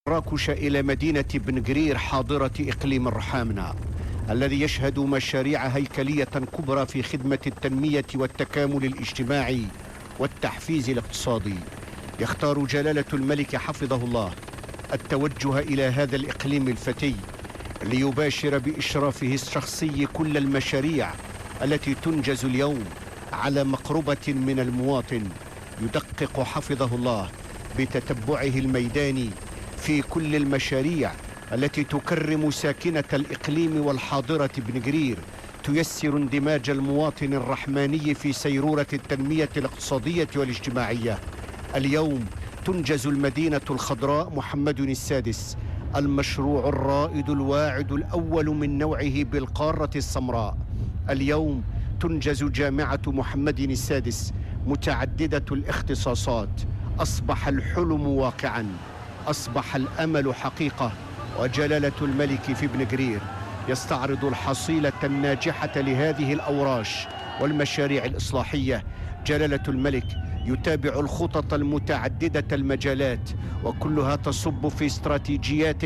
راكش إلى مدينة بن قرير حاضرة إقليم الرحامنة الذي يشهد مشاريع هيكلية كبرى في خدمة التنمية والتكامل الاجتماعي والتحفيز الاقتصادي. يختار جلالة الملك حفظه الله التوجه إلى هذا الإقليم الفتي ليباشر بإشرافه الشخصي كل المشاريع التي تنجز اليوم على مقربة من المواطن. يدقق حفظه الله بتتبعه الميداني في كل المشاريع التي تكرم ساكنة الإقليم والحاضرة بن قرير، تيسر اندماج المواطن الرحماني في سيرورة التنمية الاقتصادية والاجتماعية. اليوم تنجز المدينة الخضراء محمد السادس، المشروع الرائد الواعد الأول من نوعه بالقارة السمراء. اليوم تنجز جامعة محمد السادس متعددة الاختصاصات. أصبح الحلم واقعا، أصبح الأمل حقيقة، وجلالة الملك في بن قرير يستعرض الحصيلة الناجحة لهذه الأوراش والمشاريع الإصلاحية. جلالة الملك يتابع الخطط المتعددة المجالات، وكلها تصب في استراتيجيات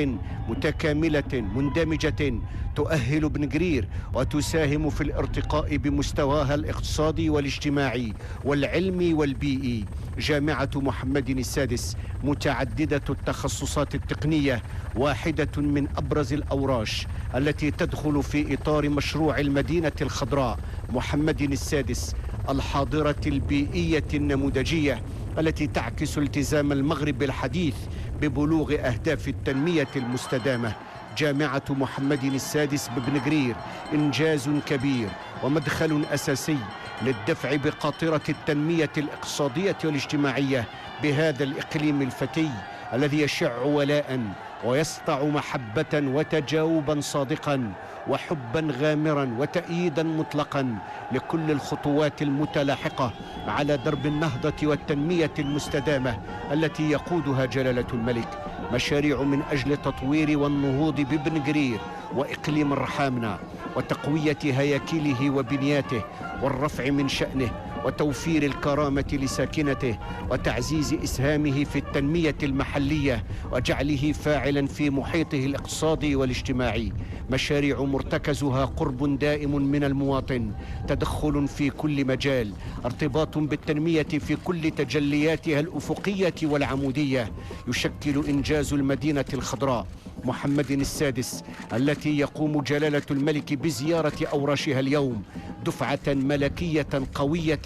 متكاملة مندمجة تؤهل بن قرير وتساهم في الارتقاء بمستواها الاقتصادي والاجتماعي والعلمي والبيئي. جامعة محمد السادس متعددة التخصصات التقنية، واحدة من أبرز الأوراش التي تدخل في إطار مشروع المدينة الخضراء محمد السادس الحاضرة البيئية النموذجية التي تعكس التزام المغرب الحديث ببلوغ أهداف التنمية المستدامة. جامعة محمد السادس ببن قرير إنجاز كبير ومدخل أساسي للدفع بقاطرة التنمية الاقتصادية والاجتماعية بهذا الإقليم الفتي الذي يشع ولاء ويسطع محبة وتجاوبا صادقا وحبا غامرا وتأييدا مطلقا لكل الخطوات المتلاحقة على درب النهضة والتنمية المستدامة التي يقودها جلالة الملك. مشاريع من أجل تطوير والنهوض ببن قرير وإقليم الرحامنة وتقوية هياكله وبنياته والرفع من شأنه وتوفير الكرامة لساكنته وتعزيز إسهامه في التنمية المحلية وجعله فاعلا في محيطه الاقتصادي والاجتماعي. مشاريع مرتكزها قرب دائم من المواطن، تدخل في كل مجال، ارتباط بالتنمية في كل تجلياتها الأفقية والعمودية. يشكل إنجاز المدينة الخضراء محمد السادس التي يقوم جلالة الملك بزيارة أوراشها اليوم دفعة ملكية قوية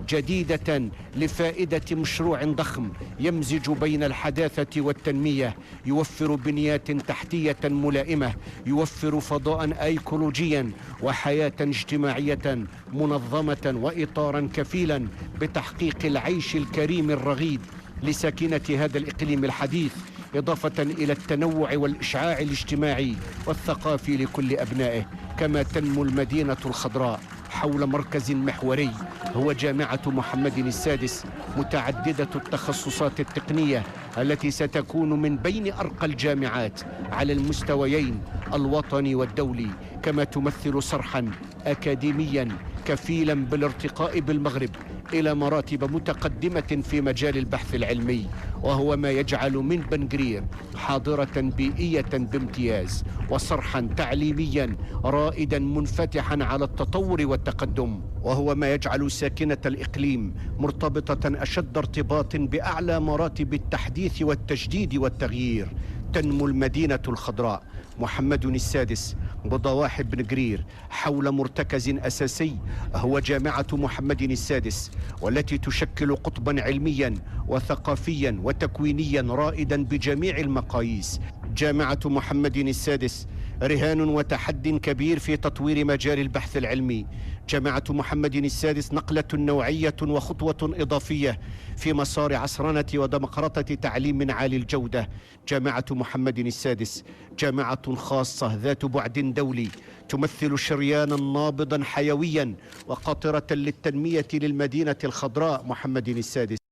جديدة لفائدة مشروع ضخم يمزج بين الحداثة والتنمية، يوفر بنيات تحتية ملائمة، يوفر فضاء أيكولوجيا وحياة اجتماعية منظمة وإطارا كفيلا بتحقيق العيش الكريم الرغيد لساكنة هذا الإقليم الحديث، إضافة إلى التنوع والإشعاع الاجتماعي والثقافي لكل أبنائه. كما تنمو المدينة الخضراء حول مركز محوري هو جامعة محمد السادس متعددة التخصصات التقنية التي ستكون من بين أرقى الجامعات على المستويين الوطني والدولي، كما تمثل صرحا أكاديميا كفيلا بالارتقاء بالمغرب إلى مراتب متقدمة في مجال البحث العلمي، وهو ما يجعل من بن قرير حاضرة بيئية بامتياز وصرحا تعليميا رائدا منفتحا على التطور والتقدم، وهو ما يجعل ساكنة الإقليم مرتبطة أشد ارتباط بأعلى مراتب التحديث والتجديد والتغيير. تنمو المدينة الخضراء محمد السادس بضواحي بن قرير حول مرتكز أساسي هو جامعة محمد السادس، والتي تشكل قطبا علميا وثقافيا وتكوينيا رائدا بجميع المقاييس. جامعة محمد السادس رهان وتحد كبير في تطوير مجال البحث العلمي. جامعة محمد السادس نقلة نوعية وخطوة إضافية في مسار عصرنة وديمقراطة تعليم عالي الجودة. جامعة محمد السادس جامعة خاصة ذات بعد دولي، تمثل شريانا نابضا حيويا وقاطرة للتنمية للمدينة الخضراء محمد السادس.